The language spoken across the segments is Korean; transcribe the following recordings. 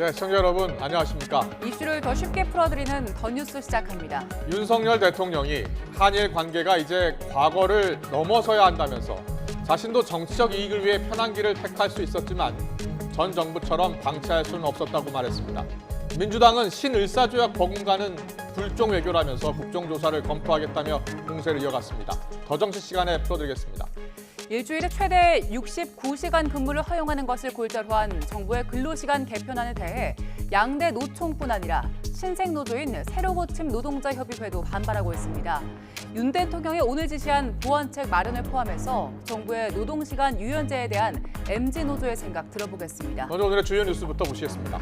네, 시청자 여러분 안녕하십니까? 이슈를 더 쉽게 풀어드리는 더 뉴스 시작합니다. 윤석열 대통령이 한일 관계가 이제 과거를 넘어서야 한다면서 자신도 정치적 이익을 위해 편한 길을 택할 수 있었지만 전 정부처럼 방치할 수는 없었다고 말했습니다. 민주당은 신을사조약 버금가는 불종 외교라면서 국정조사를 검토하겠다며 공세를 이어갔습니다. 더 정치 시간에 풀어드리겠습니다. 일주일에 최대 69시간 근무를 허용하는 것을 골자로 한 정부의 근로시간 개편안에 대해 양대 노총뿐 아니라 신생노조인 새로고침 노동자협의회도 반발하고 있습니다. 윤 대통령이 오늘 지시한 보완책 마련을 포함해서 정부의 노동시간 유연제에 대한 MZ노조의 생각 들어보겠습니다. 먼저 오늘의 주요 뉴스부터 보시겠습니다.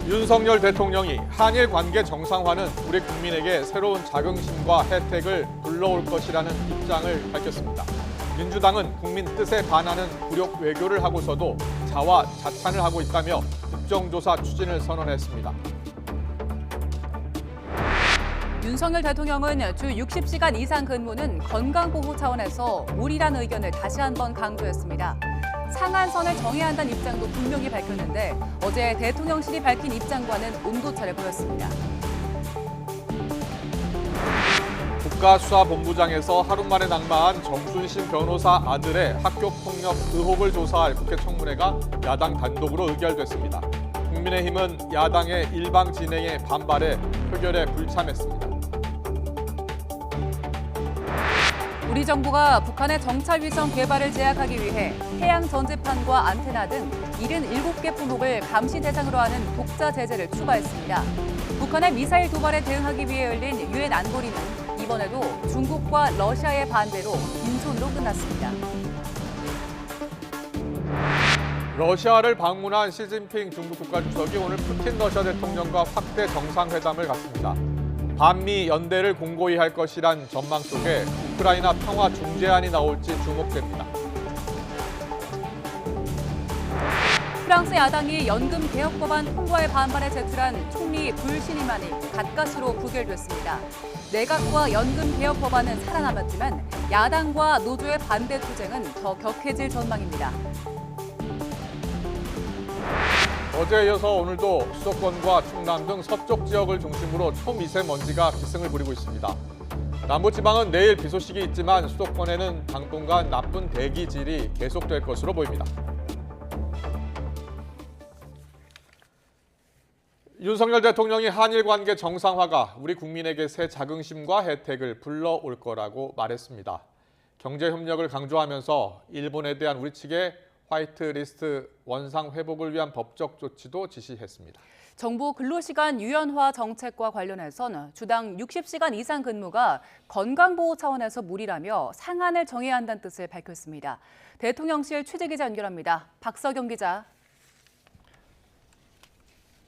윤석열 대통령이 한일 관계 정상화는 우리 국민에게 새로운 자긍심과 혜택을 불러올 것이라는 입장을 밝혔습니다. 민주당은 국민 뜻에 반하는 굴욕 외교를 하고서도 자화자찬을 하고 있다며 국정조사 추진을 선언했습니다. 윤석열 대통령은 주 60시간 이상 근무는 건강보호 차원에서 무리란 의견을 다시 한번 강조했습니다. 상한선을 정해야 한다는 입장도 분명히 밝혔는데 어제 대통령실이 밝힌 입장과는 온도차를 보였습니다. 국가수사본부장에서 하루 만에 낙마한 정순신 변호사 아들의 학교폭력 의혹을 조사할 국회 청문회가 야당 단독으로 의결됐습니다. 국민의힘은 야당의 일방 진행에 반발해 표결에 불참했습니다. 우리 정부가 북한의 정찰위성 개발을 제약하기 위해 해양 전지판과 안테나 등 77개 품목을 감시 대상으로 하는 독자 제재를 추가했습니다. 북한의 미사일 도발에 대응하기 위해 열린 유엔 안보리는 이번에도 중국과 러시아의 반대로 빈손으로 끝났습니다. 러시아를 방문한 시진핑 중국 국가주석이 오늘 푸틴 러시아 대통령과 확대 정상회담을 갖습니다. 반미 연대를 공고히 할 것이란 전망 속에 우크라이나 평화 중재안이 나올지 주목됩니다. 프랑스 야당이 연금 개혁 법안 통과에 반발해 제출한 총리 불신임안이 가까스로 부결됐습니다. 내각과 연금 개혁 법안은 살아남았지만 야당과 노조의 반대 투쟁은 더 격해질 전망입니다. 어제에 이어서 오늘도 수도권과 충남 등 서쪽 지역을 중심으로 초미세먼지가 기승을 부리고 있습니다. 남부지방은 내일 비 소식이 있지만 수도권에는 당분간 나쁜 대기질이 계속될 것으로 보입니다. 윤석열 대통령이 한일 관계 정상화가 우리 국민에게 새 자긍심과 혜택을 불러올 거라고 말했습니다. 경제 협력을 강조하면서 일본에 대한 우리 측의 화이트리스트 원상 회복을 위한 법적 조치도 지시했습니다. 정부 근로시간 유연화 정책과 관련해서는 주당 60시간 이상 근무가 건강보호 차원에서 무리라며 상한을 정해야 한다는 뜻을 밝혔습니다. 대통령실 취재기자 연결합니다. 박서경 기자.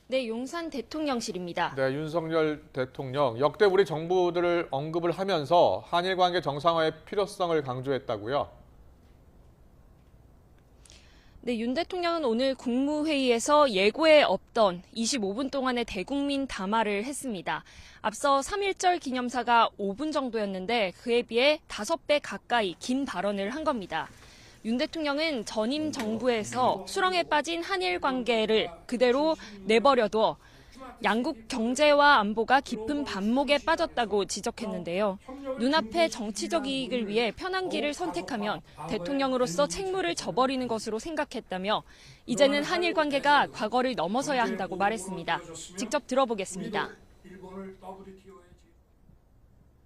네, 용산 대통령실입니다. 네, 윤석열 대통령 역대 우리 정부들을 언급을 하면서 한일 관계 정상화의 필요성을 강조했다고요? 네, 윤 대통령은 오늘 국무회의에서 예고에 없던 25분 동안의 대국민 담화를 했습니다. 앞서 3.1절 기념사가 5분 정도였는데 그에 비해 5배 가까이 긴 발언을 한 겁니다. 윤 대통령은 전임 정부에서 수렁에 빠진 한일 관계를 그대로 내버려둬 양국 경제와 안보가 깊은 반목에 빠졌다고 지적했는데요. 눈앞의 정치적 이익을 위해 편한 길을 선택하면 대통령으로서 책무를 져버리는 것으로 생각했다며 이제는 한일 관계가 과거를 넘어서야 한다고 말했습니다. 직접 들어보겠습니다.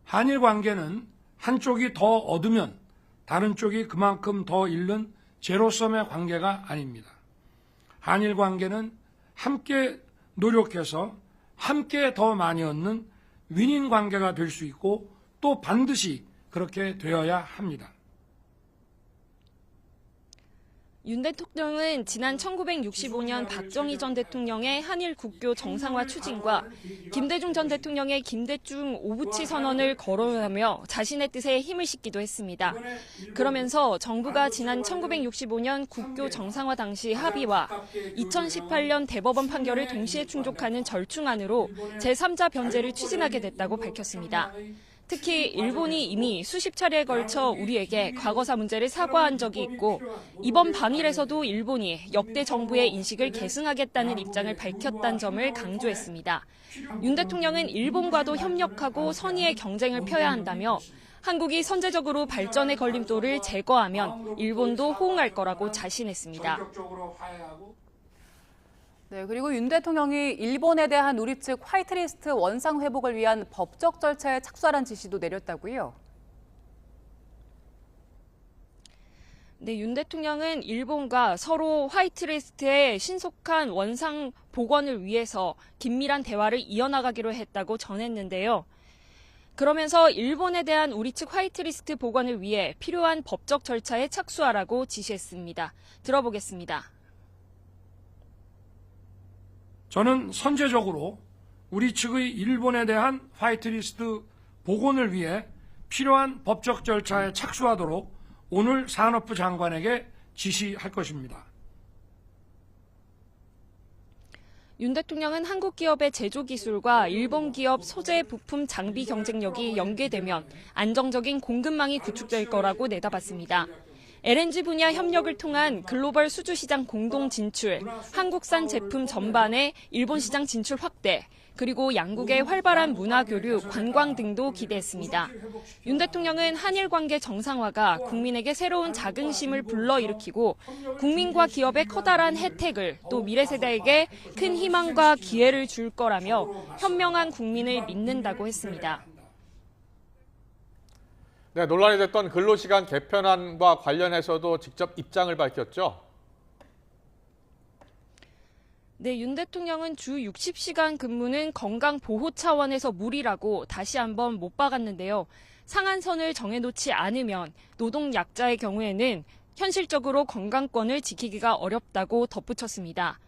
한일 관계는 한쪽이 더 얻으면 다른 쪽이 그만큼 더 잃는 제로섬의 관계가 아닙니다. 한일 관계는 함께 노력해서 함께 더 많이 얻는 윈윈 관계가 될 수 있고 또 반드시 그렇게 되어야 합니다. 윤 대통령은 지난 1965년 박정희 전 대통령의 한일 국교 정상화 추진과 김대중 전 대통령의 김대중 오부치 선언을 거론하며 자신의 뜻에 힘을 싣기도 했습니다. 그러면서 정부가 지난 1965년 국교 정상화 당시 합의와 2018년 대법원 판결을 동시에 충족하는 절충안으로 제3자 변제를 추진하게 됐다고 밝혔습니다. 특히 일본이 이미 수십 차례에 걸쳐 우리에게 과거사 문제를 사과한 적이 있고 이번 방일에서도 일본이 역대 정부의 인식을 계승하겠다는 입장을 밝혔다는 점을 강조했습니다. 윤 대통령은 일본과도 협력하고 선의의 경쟁을 펴야 한다며 한국이 선제적으로 발전의 걸림돌을 제거하면 일본도 호응할 거라고 자신했습니다. 네, 그리고 윤 대통령이 일본에 대한 우리 측 화이트리스트 원상 회복을 위한 법적 절차에 착수하라는 지시도 내렸다고요? 네, 윤 대통령은 일본과 서로 화이트리스트의 신속한 원상 복원을 위해서 긴밀한 대화를 이어나가기로 했다고 전했는데요. 그러면서 일본에 대한 우리 측 화이트리스트 복원을 위해 필요한 법적 절차에 착수하라고 지시했습니다. 들어보겠습니다. 저는 선제적으로 우리 측의 일본에 대한 화이트리스트 복원을 위해 필요한 법적 절차에 착수하도록 오늘 산업부 장관에게 지시할 것입니다. 윤 대통령은 한국 기업의 제조 기술과 일본 기업 소재 부품 장비 경쟁력이 연계되면 안정적인 공급망이 구축될 거라고 내다봤습니다. LNG 분야 협력을 통한 글로벌 수주 시장 공동 진출, 한국산 제품 전반의 일본 시장 진출 확대, 그리고 양국의 활발한 문화 교류, 관광 등도 기대했습니다. 윤 대통령은 한일 관계 정상화가 국민에게 새로운 자긍심을 불러일으키고 국민과 기업의 커다란 혜택을 또 미래 세대에게 큰 희망과 기회를 줄 거라며 현명한 국민을 믿는다고 했습니다. 네, 논란이 됐던 근로시간 개편안과 관련해서도 직접 입장을 밝혔죠. 네, 윤 대통령은 주 60시간 근무는 건강 보호 차원에서 무리라고 다시 한번 못 박았는데요. 상한선을 정해놓지 않으면 노동 약자의 경우에는 현실적으로 건강권을 지키기가 어렵다고 덧붙였습니다.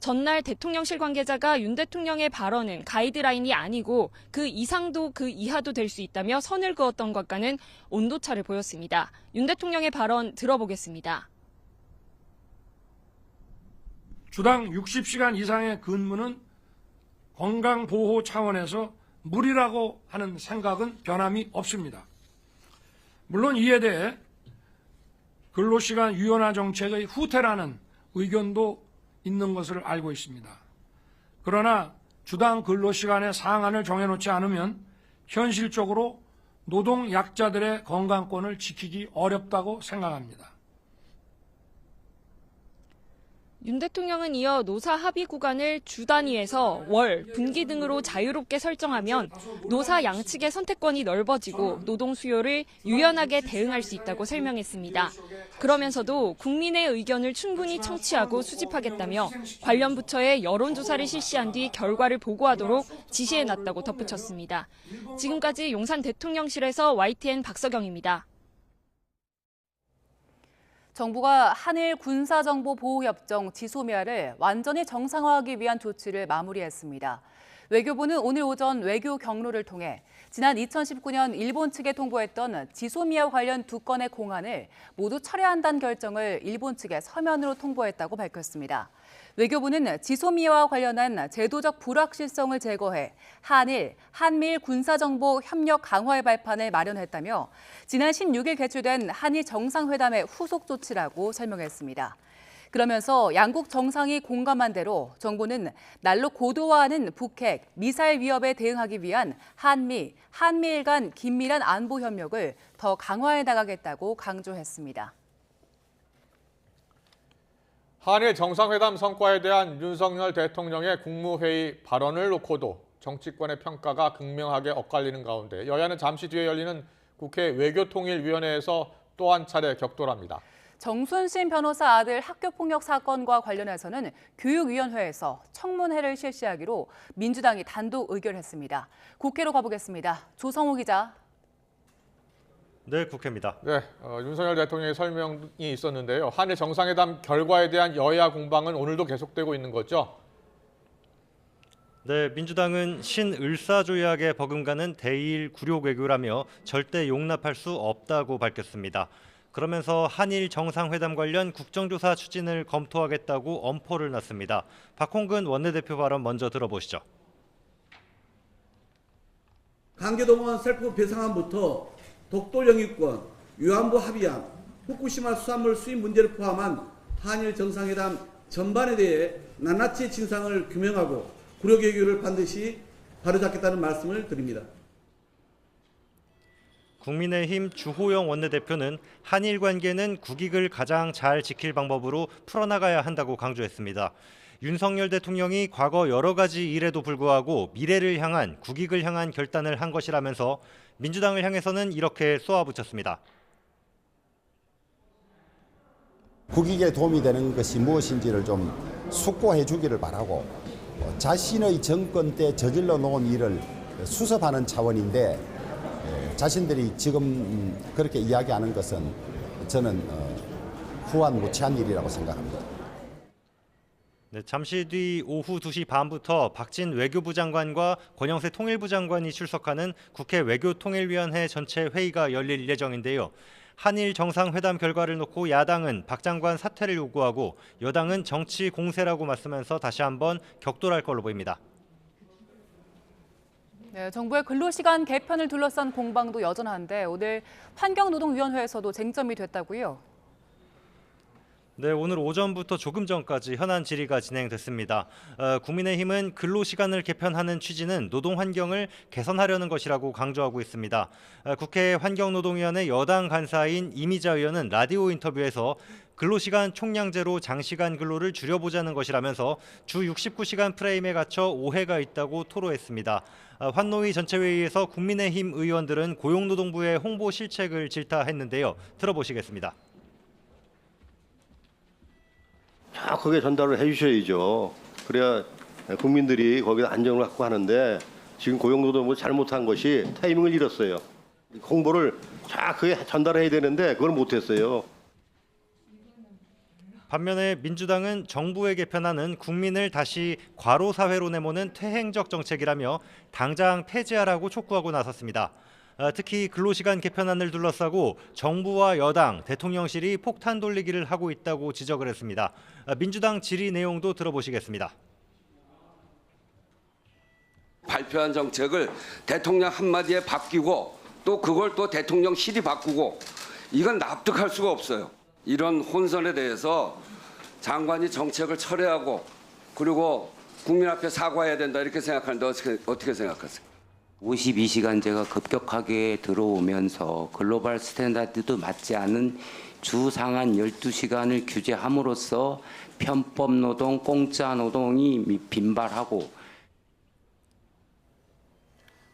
전날 대통령실 관계자가 윤 대통령의 발언은 가이드라인이 아니고 그 이상도 그 이하도 될 수 있다며 선을 그었던 것과는 온도차를 보였습니다. 윤 대통령의 발언 들어보겠습니다. 주당 60시간 이상의 근무는 건강보호 차원에서 무리라고 하는 생각은 변함이 없습니다. 물론 이에 대해 근로시간 유연화 정책의 후퇴라는 의견도 있는 것을 알고 있습니다. 그러나 주당 근로시간의 상한을 정해놓지 않으면 현실적으로 노동 약자들의 건강권을 지키기 어렵다고 생각합니다. 윤 대통령은 이어 노사 합의 구간을 주 단위에서 월, 분기 등으로 자유롭게 설정하면 노사 양측의 선택권이 넓어지고 노동 수요를 유연하게 대응할 수 있다고 설명했습니다. 그러면서도 국민의 의견을 충분히 청취하고 수집하겠다며 관련 부처에 여론조사를 실시한 뒤 결과를 보고하도록 지시해놨다고 덧붙였습니다. 지금까지 용산 대통령실에서 YTN 박서경입니다. 정부가 한일 군사정보보호협정 지소미아를 완전히 정상화하기 위한 조치를 마무리했습니다. 외교부는 오늘 오전 외교 경로를 통해 지난 2019년 일본 측에 통보했던 지소미아 관련 2건의 공안을 모두 철회한다는 결정을 일본 측에 서면으로 통보했다고 밝혔습니다. 외교부는 지소미아와 관련한 제도적 불확실성을 제거해 한미일 군사정보 협력 강화의 발판을 마련했다며 지난 16일 개최된 한일 정상회담의 후속 조치라고 설명했습니다. 그러면서 양국 정상이 공감한 대로 정부는 날로 고도화하는 북핵, 미사일 위협에 대응하기 위한 한미일 간 긴밀한 안보 협력을 더 강화해 나가겠다고 강조했습니다. 한일 정상회담 성과에 대한 윤석열 대통령의 국무회의 발언을 놓고도 정치권의 평가가 극명하게 엇갈리는 가운데 여야는 잠시 뒤에 열리는 국회 외교통일위원회에서 또 한 차례 격돌합니다. 정순신 변호사 아들 학교폭력 사건과 관련해서는 교육위원회에서 청문회를 실시하기로 민주당이 단독 의결했습니다. 국회로 가보겠습니다. 조성호 기자. 네, 국회입니다. 네, 윤석열 대통령의 설명이 있었는데요. 한일 정상회담 결과에 대한 여야 공방은 오늘도 계속되고 있는 거죠? 네, 민주당은 신을사조약에 버금가는 대일 굴욕 외교라며 절대 용납할 수 없다고 밝혔습니다. 그러면서 한일 정상회담 관련 국정조사 추진을 검토하겠다고 엄포를 놨습니다. 박홍근 원내대표 발언 먼저 들어보시죠. 강제동원 셀프 배상안부터 독도 영유권, 위안부 합의안, 후쿠시마 수산물 수입 문제를 포함한 한일 정상회담 전반에 대해 낱낱이 진상을 규명하고 구력외교를 반드시 바로잡겠다는 말씀을 드립니다. 국민의힘 주호영 원내대표는 한일 관계는 국익을 가장 잘 지킬 방법으로 풀어나가야 한다고 강조했습니다. 윤석열 대통령이 과거 여러 가지 일에도 불구하고 미래를 향한 국익을 향한 결단을 한 것이라면서 민주당을 향해서는 이렇게 쏘아붙였습니다. 국익에 도움이 되는 것이 무엇인지를 좀 숙고해 주기를 바라고 자신의 정권 때 저질러 놓은 일을 수습하는 차원인데 자신들이 지금 그렇게 이야기하는 것은 저는 후한무치한 일이라고 생각합니다. 네, 잠시 뒤 오후 2시 반부터 박진 외교부 장관과 권영세 통일부 장관이 출석하는 국회 외교통일위원회 전체 회의가 열릴 예정인데요. 한일 정상회담 결과를 놓고 야당은 박 장관 사퇴를 요구하고 여당은 정치 공세라고 맞서면서 다시 한번 격돌할 걸로 보입니다. 네, 정부의 근로시간 개편을 둘러싼 공방도 여전한데 오늘 환경노동위원회에서도 쟁점이 됐다고요? 네, 오늘 오전부터 조금 전까지 현안 질의가 진행됐습니다. 국민의힘은 근로시간을 개편하는 취지는 노동 환경을 개선하려는 것이라고 강조하고 있습니다. 국회 환경노동위원회 여당 간사인 이미자 의원은 라디오 인터뷰에서 근로시간 총량제로 장시간 근로를 줄여보자는 것이라면서 주 69시간 프레임에 갇혀 오해가 있다고 토로했습니다. 환노위 전체회의에서 국민의힘 의원들은 고용노동부의 홍보 실책을 질타했는데요. 들어보시겠습니다. 다 거기에 전달을 해주셔야죠. 그래야 국민들이 거기에 안정을 갖고 하는데 지금 고용노동부 잘못한 것이 타이밍을 잃었어요. 홍보를 다 그에 전달해야 되는데 그걸 못했어요. 반면에 민주당은 정부의 개편안은 국민을 다시 과로 사회로 내모는 퇴행적 정책이라며 당장 폐지하라고 촉구하고 나섰습니다. 특히 근로시간 개편안을 둘러싸고 정부와 여당, 대통령실이 폭탄 돌리기를 하고 있다고 지적을 했습니다. 민주당 질의 내용도 들어보시겠습니다. 발표한 정책을 대통령 한마디에 바뀌고 또 그걸 또 대통령실이 바꾸고 이건 납득할 수가 없어요. 이런 혼선에 대해서 장관이 정책을 철회하고 그리고 국민 앞에 사과해야 된다 이렇게 생각하는데 어떻게 생각하세요? 52시간제가 급격하게 들어오면서 글로벌 스탠다드도 맞지 않은 주 상한 12시간을 규제함으로써 편법 노동, 공짜 노동이 빈발하고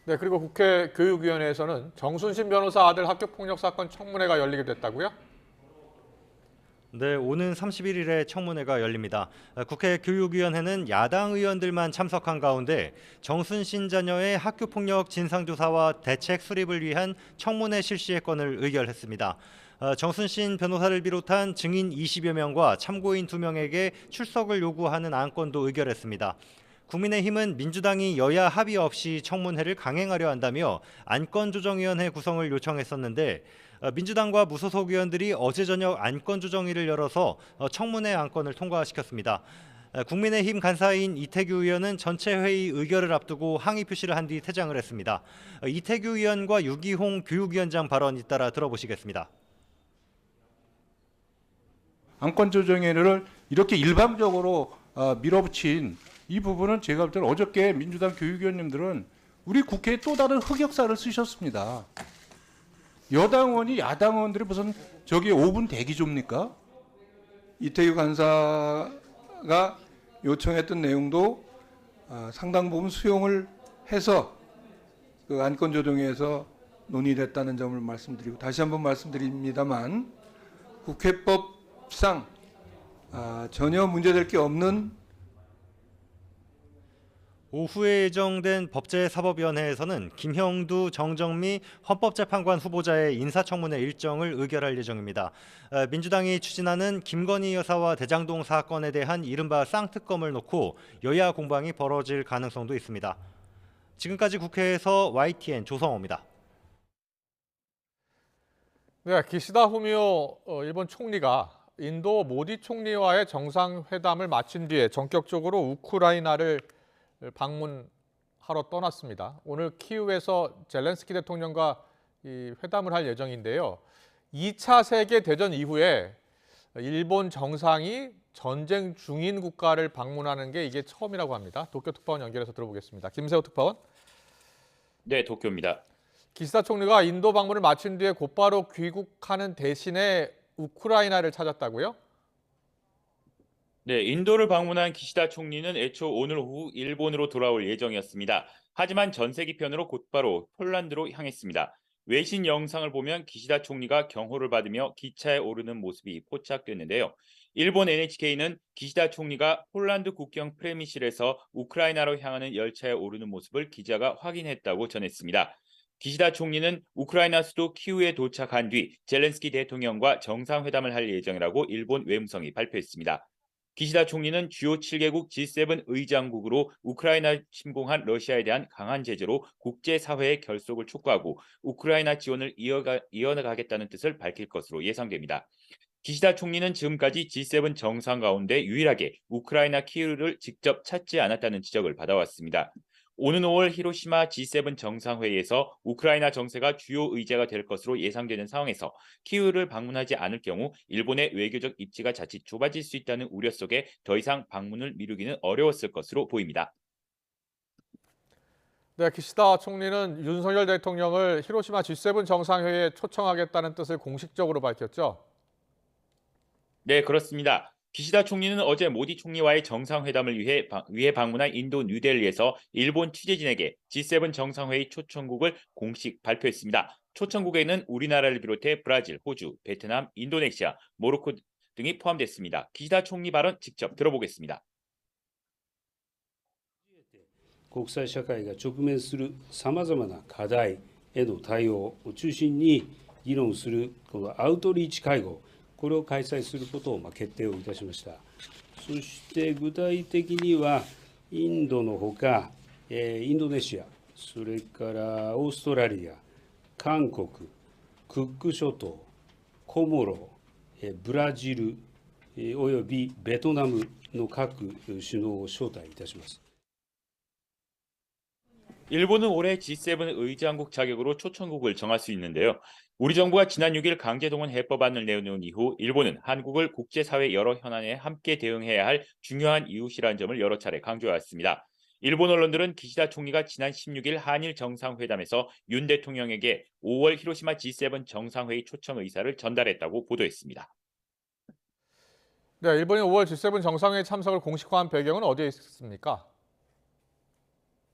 네, 그리고 국회 교육위원회에서는 정순신 변호사 아들 학교폭력 사건 청문회가 열리게 됐다고요? 네, 오는 31일에 청문회가 열립니다. 국회 교육위원회는 야당 의원들만 참석한 가운데 정순신 자녀의 학교폭력 진상조사와 대책 수립을 위한 청문회 실시의 건을 의결했습니다. 정순신 변호사를 비롯한 증인 20여 명과 참고인 2명에게 출석을 요구하는 안건도 의결했습니다. 국민의힘은 민주당이 여야 합의 없이 청문회를 강행하려 한다며 안건조정위원회 구성을 요청했었는데 민주당과 무소속 의원들이 어제 저녁 안건조정위를 열어서 청문회 안건을 통과시켰습니다. 국민의힘 간사인 이태규 의원은 전체 회의 의결을 앞두고 항의 표시를 한 뒤 퇴장을 했습니다. 이태규 의원과 유기홍 교육위원장 발언 잇따라 들어보시겠습니다. 안건조정회를 이렇게 일방적으로 밀어붙인 이 부분은 제가 볼 때는 어저께 민주당 교육위원님들은 우리 국회에 또 다른 흑역사를 쓰셨습니다. 여당 의원이 야당 의원들이 무슨 저기 5분 대기 줍니까? 이태규 간사가 요청했던 내용도 상당 부분 수용을 해서 그 안건조정회에서 논의됐다는 점을 말씀드리고 다시 한번 말씀드립니다만 국회법상 전혀 문제될 게 없는 오후에 예정된 법제사법위원회에서는 김형두, 정정미 헌법재판관 후보자의 인사청문회 일정을 의결할 예정입니다. 민주당이 추진하는 김건희 여사와 대장동 사건에 대한 이른바 쌍특검을 놓고 여야 공방이 벌어질 가능성도 있습니다. 지금까지 국회에서 YTN 조성호입니다. 네, 기시다 후미오 일본 총리가 인도 모디 총리와의 정상회담을 마친 뒤에 전격적으로 우크라이나를 방문하게 하러 떠났습니다. 오늘 키우에서 젤렌스키 대통령과 회담을 할 예정인데요. 2차 세계 대전 이후에 일본 정상이 전쟁 중인 국가를 방문하는 게 이게 처음이라고 합니다. 도쿄 특파원 연결해서 들어보겠습니다. 김세호 특파원. 네, 도쿄입니다. 기시다 총리가 인도 방문을 마친 뒤에 곧바로 귀국하는 대신에 우크라이나를 찾았다고요? 네, 인도를 방문한 기시다 총리는 애초 오늘 오후 일본으로 돌아올 예정이었습니다. 하지만 전세기편으로 곧바로 폴란드로 향했습니다. 외신 영상을 보면 기시다 총리가 경호를 받으며 기차에 오르는 모습이 포착됐는데요. 일본 NHK는 기시다 총리가 폴란드 국경 프레미실에서 우크라이나로 향하는 열차에 오르는 모습을 기자가 확인했다고 전했습니다. 기시다 총리는 우크라이나 수도 키우에 도착한 뒤 젤렌스키 대통령과 정상회담을 할 예정이라고 일본 외무성이 발표했습니다. 기시다 총리는 주요 7개국 G7 의장국으로 우크라이나 침공한 러시아에 대한 강한 제재로 국제사회의 결속을 촉구하고 우크라이나 지원을 이어가겠다는 뜻을 밝힐 것으로 예상됩니다. 기시다 총리는 지금까지 G7 정상 가운데 유일하게 우크라이나 키이우를 직접 찾지 않았다는 지적을 받아왔습니다. 오는 5월 히로시마 G7 정상회의에서 우크라이나 정세가 주요 의제가 될 것으로 예상되는 상황에서 키이우를 방문하지 않을 경우 일본의 외교적 입지가 자칫 좁아질 수 있다는 우려 속에 더 이상 방문을 미루기는 어려웠을 것으로 보입니다. 네, 기시다 총리는 윤석열 대통령을 히로시마 G7 정상회의에 초청하겠다는 뜻을 공식적으로 밝혔죠? 네, 그렇습니다. 기시다 총리는 어제 모디 총리와의 정상회담을 위해 방문한 인도 뉴델리에서 일본 취재진에게 G7 정상회의 초청국을 공식 발표했습니다. 초청국에는 우리나라를 비롯해 브라질, 호주, 베트남, 인도네시아, 모로코 등이 포함됐습니다. 기시다 총리 발언 직접 들어보겠습니다. 国際社会が直面するさまざまな課題への対応を中心に議論するこのアウトリーチ会合、これを開催することを決定をいたしました。そして具体的にはインドのほか、インドネシア、それからオーストラリア、韓国、クック諸島、コモロ、ブラジルおよびベトナムの各首脳を招待いたします。 일본은 올해 G7 의장국 자격으로 초청국을 정할 수 있는데요. 우리 정부가 지난 6일 강제동원 해법안을 내놓은 이후 일본은 한국을 국제사회 여러 현안에 함께 대응해야 할 중요한 이웃이라는 점을 여러 차례 강조해왔습니다. 일본 언론들은 기시다 총리가 지난 16일 한일 정상회담에서 윤 대통령에게 5월 히로시마 G7 정상회의 초청 의사를 전달했다고 보도했습니다. 네, 일본이 5월 G7 정상회의 참석을 공식화한 배경은 어디에 있습니까?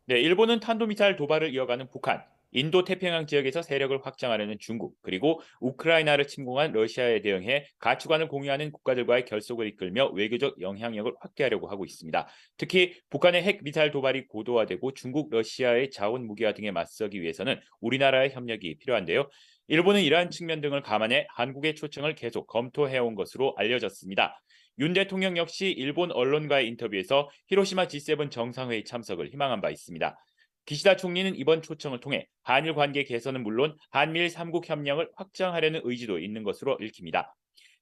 네, 일본은 탄도미사일 도발을 이어가는 북한, 인도 태평양 지역에서 세력을 확장하려는 중국, 그리고 우크라이나를 침공한 러시아에 대응해 가치관을 공유하는 국가들과의 결속을 이끌며 외교적 영향력을 확대하려고 하고 있습니다. 특히 북한의 핵 미사일 도발이 고도화되고 중국, 러시아의 자원 무기화 등에 맞서기 위해서는 우리나라의 협력이 필요한데요. 일본은 이러한 측면 등을 감안해 한국의 초청을 계속 검토해온 것으로 알려졌습니다. 윤 대통령 역시 일본 언론과의 인터뷰에서 히로시마 G7 정상회의 참석을 희망한 바 있습니다. 기시다 총리는 이번 초청을 통해 한일 관계 개선은 물론 한미일 3국 협력을 확장하려는 의지도 있는 것으로 읽힙니다.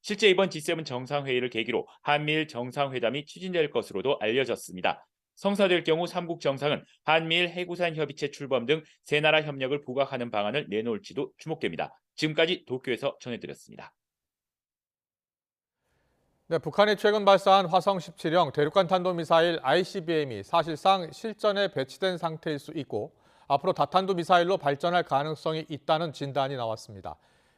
실제 이번 G7 정상회의를 계기로 한미일 정상회담이 추진될 것으로도 알려졌습니다. 성사될 경우 3국 정상은 한미일 해구산 협의체 출범 등 세 나라 협력을 부각하는 방안을 내놓을지도 주목됩니다. 지금까지 도쿄에서 전해드렸습니다. 네, 북한이 최근 발사한 화성 17형 대륙간 탄도미사일 ICBM이 사실상 실전에 배치된 상태일 수 있고 앞으로 다탄도 미사일로 발전할 가능성이 있다는 진단이 나왔습니다.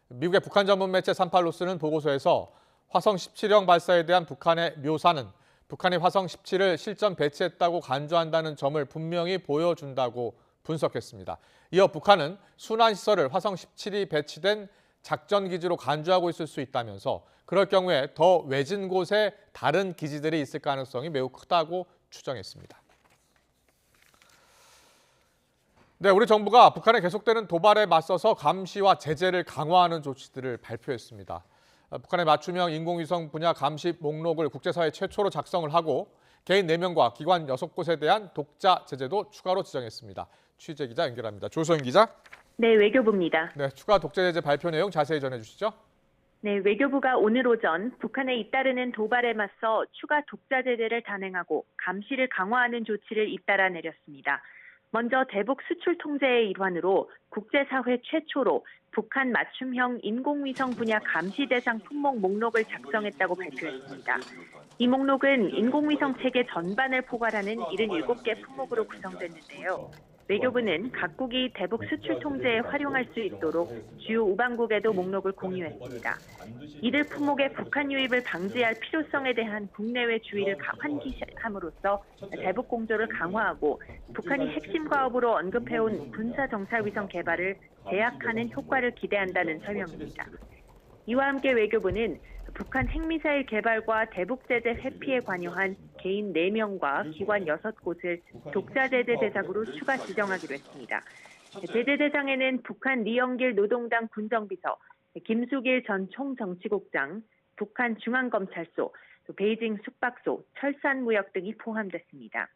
미국의 북한 전문 매체 38로스는 보고서에서 화성 17형 발사에 대한 북한의 묘사는 북한이 화성 17을 실전 배치했다고 간주한다는 점을 분명히 보여준다고 분석했습니다. 이어 북한은 순환시설을 화성 17이 배치된 작전기지로 간주하고 있을 수 있다면서 그럴 경우에 더 외진 곳에 다른 기지들이 있을 가능성이 매우 크다고 추정했습니다. 네, 우리 정부가 북한의 계속되는 도발에 맞서서 감시와 제재를 강화하는 조치들을 발표했습니다. 북한의 맞춤형 인공위성 분야 감시 목록을 국제사회 최초로 작성을 하고 개인 4명과 기관 6곳에 대한 독자 제재도 추가로 지정했습니다. 취재 기자 연결합니다. 조소영 기자. 네, 외교부입니다. 네, 추가 독자 제재 발표 내용 자세히 전해주시죠. 네, 외교부가 오늘 오전 북한에 잇따르는 도발에 맞서 추가 독자 제재를 단행하고 감시를 강화하는 조치를 잇따라 내렸습니다. 먼저 대북 수출 통제의 일환으로 국제사회 최초로 북한 맞춤형 인공위성 분야 감시 대상 품목 목록을 작성했다고 발표했습니다. 이 목록은 인공위성 체계 전반을 포괄하는 77개 품목으로 구성됐는데요. 외교부는 각국이 대북 수출 통제에 활용할 수 있도록 주요 우방국에도 목록을 공유했습니다. 이들 품목의 북한 유입을 방지할 필요성에 대한 국내외 주의를 환기함으로써 대북 공조를 강화하고 북한이 핵심 과업으로 언급해온 군사 정찰위성 개발을 제약하는 효과를 기대한다는 설명입니다. 이와 함께 외교부는 북한 핵미사일 개발과 대북 제재 회피에 관여한 개인 4명과 기관 6곳을 독자 제재 대상으로 추가 지정하기로 했습니다. 제재 대상에는 북한 리영길 노동당 군정비서, 김수길 전 총정치국장, 북한 중앙검찰소, 베이징 숙박소, 철산무역 등이 포함됐습니다.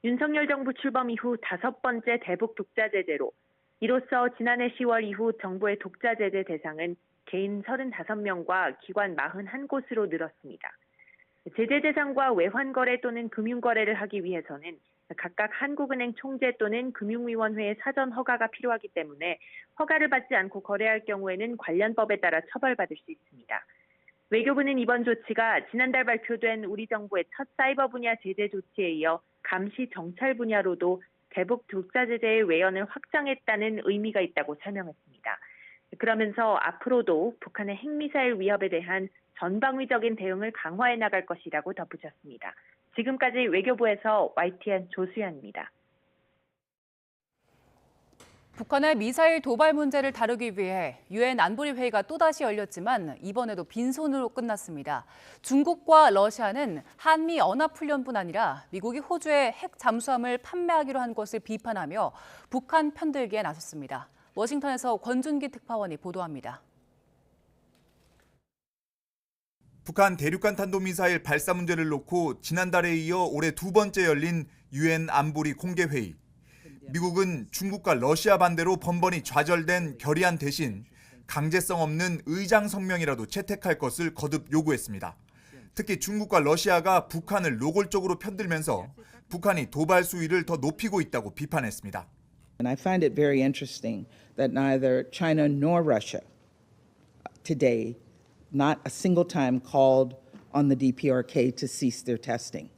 윤석열 정부 출범 이후 5번째 대북 독자 제재로 이로써 지난해 10월 이후 정부의 독자 제재 대상은 개인 35명과 기관 41곳으로 늘었습니다. 제재 대상과 외환거래 또는 금융거래를 하기 위해서는 각각 한국은행 총재 또는 금융위원회의 사전 허가가 필요하기 때문에 허가를 받지 않고 거래할 경우에는 관련 법에 따라 처벌받을 수 있습니다. 외교부는 이번 조치가 지난달 발표된 우리 정부의 첫 사이버 분야 제재 조치에 이어 감시 정찰 분야로도 대북 독자 제재의 외연을 확장했다는 의미가 있다고 설명했습니다. 그러면서 앞으로도 북한의 핵미사일 위협에 대한 전방위적인 대응을 강화해 나갈 것이라고 덧붙였습니다. 지금까지 외교부에서 YTN 조수연입니다. 북한의 미사일 도발 문제를 다루기 위해 유엔 안보리 회의가 또다시 열렸지만 이번에도 빈손으로 끝났습니다. 중국과 러시아는 한미 연합훈련뿐 아니라 미국이 호주에 핵 잠수함을 판매하기로 한 것을 비판하며 북한 편들기에 나섰습니다. 워싱턴에서 권준기 특파원이 보도합니다. 북한 대륙간 탄도미사일 발사 문제를 놓고 지난달에 이어 올해 2번째 열린 유엔 안보리 공개회의. 미국은 중국과 러시아 반대로 번번이 좌절된 결의안 대신 강제성 없는 의장 성명이라도 채택할 것을 거듭 요구했습니다. 특히 중국과 러시아가 북한을 노골적으로 편들면서 북한이 도발 수위를 더 높이고 있다고 비판했습니다. And I find it very interesting that neither China nor Russia today, not a single time called on the DPRK to cease their testing.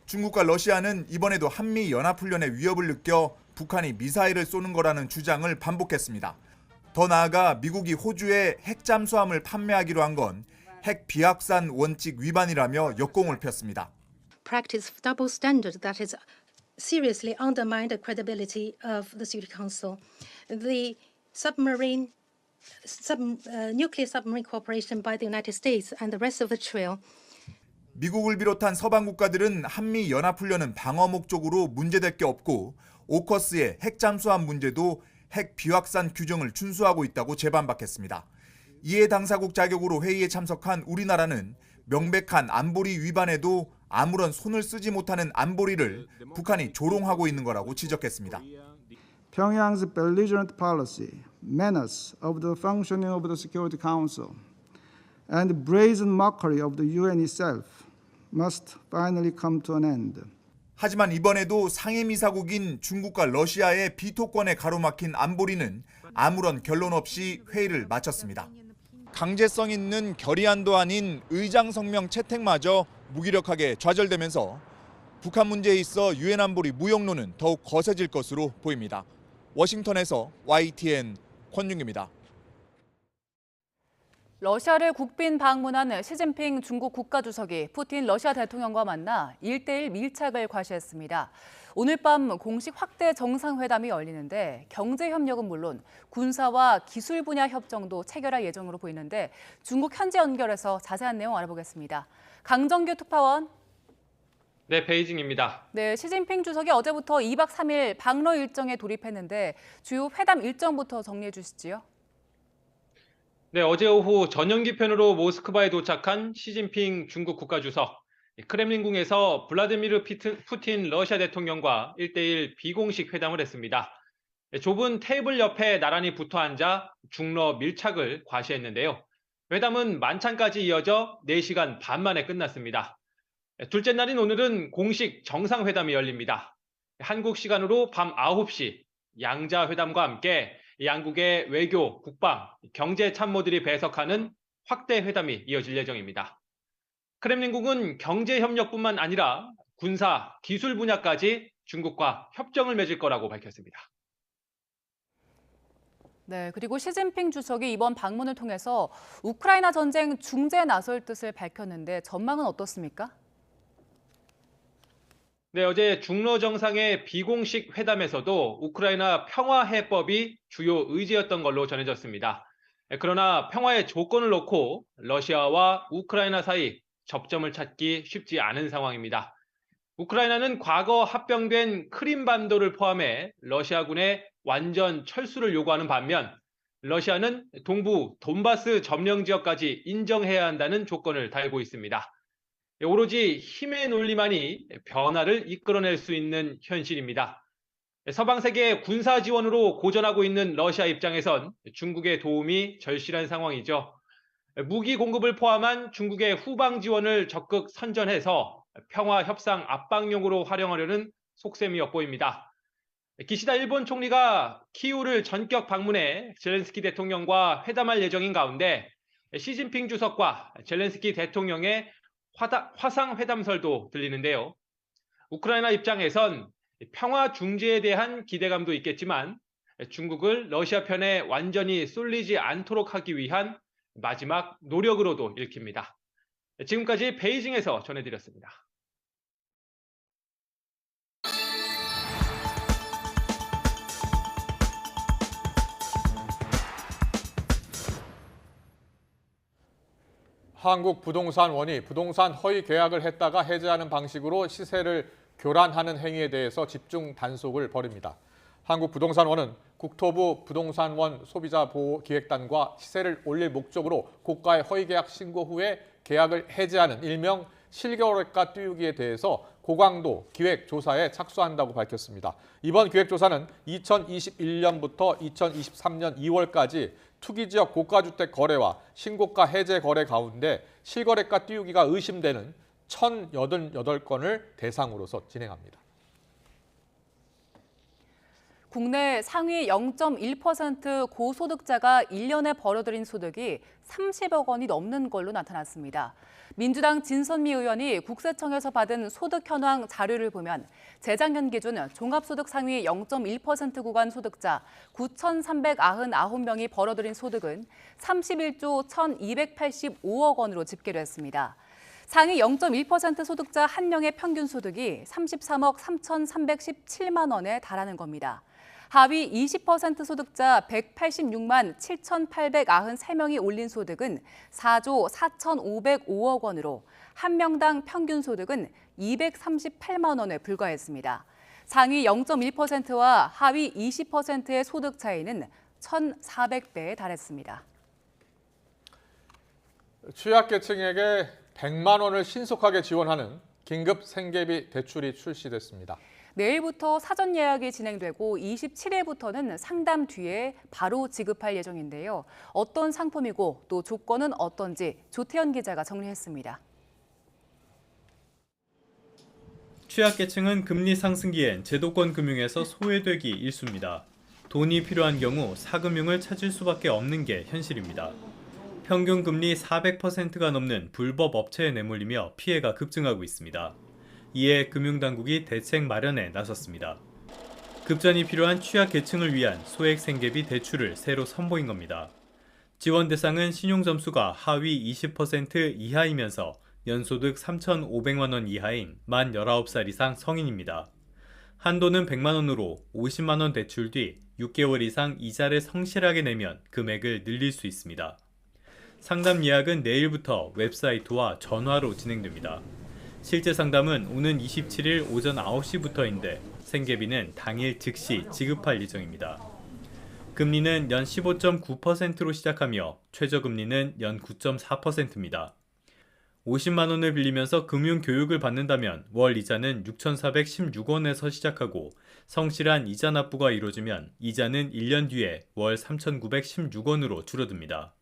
중국과 러시아는 이번에도 한미 연합훈련의 위협을 느껴 북한이 미사일을 쏘는 거라는 주장을 반복했습니다. 더 나아가 미국이 호주에 핵 잠수함을 판매하기로 한 건 핵 비확산 원칙 위반이라며 역공을 폈습니다. Practice double standard that is seriously undermine the credibility of the Security Council. The nuclear submarine cooperation by the United States and the rest of the trio. 미국을 비롯한 서방 국가들은 한미 연합훈련은 방어 목적으로 문제될 게 없고 오커스의 핵 잠수함 문제도 핵 비확산 규정을 준수하고 있다고 재반박했습니다. 이해 당사국 자격으로 회의에 참석한 우리나라는 명백한 안보리 위반에도 아무런 손을 쓰지 못하는 안보리를 북한이 조롱하고 있는 거라고 지적했습니다. Pyongyang's belligerent policy, menace of the functioning of the Security Council, and brazen mockery of the UN itself must finally come to an end. 하지만 이번에도 상임이사국인 중국과 러시아의 비토권에 가로막힌 안보리는 아무런 결론 없이 회의를 마쳤습니다. 강제성 있는 결의안도 아닌 의장 성명 채택마저 무기력하게 좌절되면서 북한 문제에 있어 유엔 안보리 무용론은 더욱 거세질 것으로 보입니다. 워싱턴에서 YTN 권윤기입니다. 러시아를 국빈 방문한 시진핑 중국 국가주석이 푸틴 러시아 대통령과 만나 1대1 밀착을 과시했습니다. 오늘 밤 공식 확대 정상회담이 열리는데 경제 협력은 물론 군사와 기술 분야 협정도 체결할 예정으로 보이는데 중국 현지 연결해서 자세한 내용 알아보겠습니다. 강정규 특파원. 네, 베이징입니다. 네, 시진핑 주석이 어제부터 2박 3일 방러 일정에 돌입했는데 주요 회담 일정부터 정리해 주시지요. 네, 어제 오후 전용기편으로 모스크바에 도착한 시진핑 중국 국가주석. 크렘린궁에서 블라디미르 푸틴 러시아 대통령과 1대1 비공식 회담을 했습니다. 좁은 테이블 옆에 나란히 붙어 앉아 중러 밀착을 과시했는데요. 회담은 만찬까지 이어져 4시간 반 만에 끝났습니다. 둘째 날인 오늘은 공식 정상회담이 열립니다. 한국 시간으로 밤 9시 양자 회담과 함께 양국의 외교, 국방, 경제 참모들이 배석하는 확대 회담이 이어질 예정입니다. 크렘린궁은 경제 협력뿐만 아니라 군사, 기술 분야까지 중국과 협정을 맺을 거라고 밝혔습니다. 네, 그리고 시진핑 주석이 이번 방문을 통해서 우크라이나 전쟁 중재에 나설 뜻을 밝혔는데 전망은 어떻습니까? 네, 어제 중러 정상의 비공식 회담에서도 우크라이나 평화 해법이 주요 의제였던 걸로 전해졌습니다. 그러나 평화의 조건을 놓고 러시아와 우크라이나 사이 접점을 찾기 쉽지 않은 상황입니다. 우크라이나는 과거 합병된 크림반도를 포함해 러시아군의 완전 철수를 요구하는 반면 러시아는 동부 돈바스 점령 지역까지 인정해야 한다는 조건을 달고 있습니다. 오로지 힘의 논리만이 변화를 이끌어낼 수 있는 현실입니다. 서방 세계 군사 지원으로 고전하고 있는 러시아 입장에선 중국의 도움이 절실한 상황이죠. 무기 공급을 포함한 중국의 후방 지원을 적극 선전해서 평화 협상 압박용으로 활용하려는 속셈이 엿보입니다. 기시다 일본 총리가 키우를 전격 방문해 젤렌스키 대통령과 회담할 예정인 가운데 시진핑 주석과 젤렌스키 대통령의 화상 회담설도 들리는데요. 우크라이나 입장에선 평화 중재에 대한 기대감도 있겠지만 중국을 러시아 편에 완전히 쏠리지 않도록 하기 위한 마지막 노력으로도 읽힙니다. 지금까지 베이징에서 전해드렸습니다. 한국부동산원이 부동산 허위 계약을 했다가 해지하는 방식으로 시세를 교란하는 행위에 대해서 집중 단속을 벌입니다. 한국부동산원은 국토부 부동산원 소비자보호기획단과 시세를 올릴 목적으로 고가의 허위 계약 신고 후에 계약을 해지하는 일명 실거래가 띄우기에 대해서 고강도 기획조사에 착수한다고 밝혔습니다. 이번 기획조사는 2021년부터 2023년 2월까지 투기지역 고가주택 거래와 신고가 해제 거래 가운데 실거래가 띄우기가 의심되는 1,088건을 대상으로서 진행합니다. 국내 상위 0.1% 고소득자가 1년에 벌어들인 소득이 30억 원이 넘는 걸로 나타났습니다. 민주당 진선미 의원이 국세청에서 받은 소득 현황 자료를 보면 재작년 기준 종합소득 상위 0.1% 구간 소득자 9,399명이 벌어들인 소득은 31조 1,285억 원으로 집계됐습니다. 상위 0.1% 소득자 1명의 평균 소득이 33억 3,317만 원에 달하는 겁니다. 하위 20% 소득자 186만 7,893명이 올린 소득은 4조 4,505억 원으로 한 명당 평균 소득은 238만 원에 불과했습니다. 상위 0.1%와 하위 20%의 소득 차이는 1,400배에 달했습니다. 취약계층에게 100만 원을 신속하게 지원하는 긴급 생계비 대출이 출시됐습니다. 내일부터 사전 예약이 진행되고 27일부터는 상담 뒤에 바로 지급할 예정인데요. 어떤 상품이고 또 조건은 어떤지 조태현 기자가 정리했습니다. 취약계층은 금리 상승기엔 제도권 금융에서 소외되기 일쑤입니다. 돈이 필요한 경우 사금융을 찾을 수밖에 없는 게 현실입니다. 평균 금리 400%가 넘는 불법 업체에 내몰리며 피해가 급증하고 있습니다. 이에 금융당국이 대책 마련에 나섰습니다. 급전이 필요한 취약계층을 위한 소액 생계비 대출을 새로 선보인 겁니다. 지원 대상은 신용점수가 하위 20% 이하이면서 연소득 3,500만 원 이하인 만 19살 이상 성인입니다. 한도는 100만 원으로 50만 원 대출 뒤 6개월 이상 이자를 성실하게 내면 금액을 늘릴 수 있습니다. 상담 예약은 내일부터 웹사이트와 전화로 진행됩니다. 실제 상담은 오는 27일 오전 9시부터인데 생계비는 당일 즉시 지급할 예정입니다. 금리는 연 15.9%로 시작하며 최저금리는 연 9.4%입니다. 50만 원을 빌리면서 금융교육을 받는다면 월 이자는 6,416원에서 시작하고 성실한 이자 납부가 이루어지면 이자는 1년 뒤에 월 3,916원으로 줄어듭니다.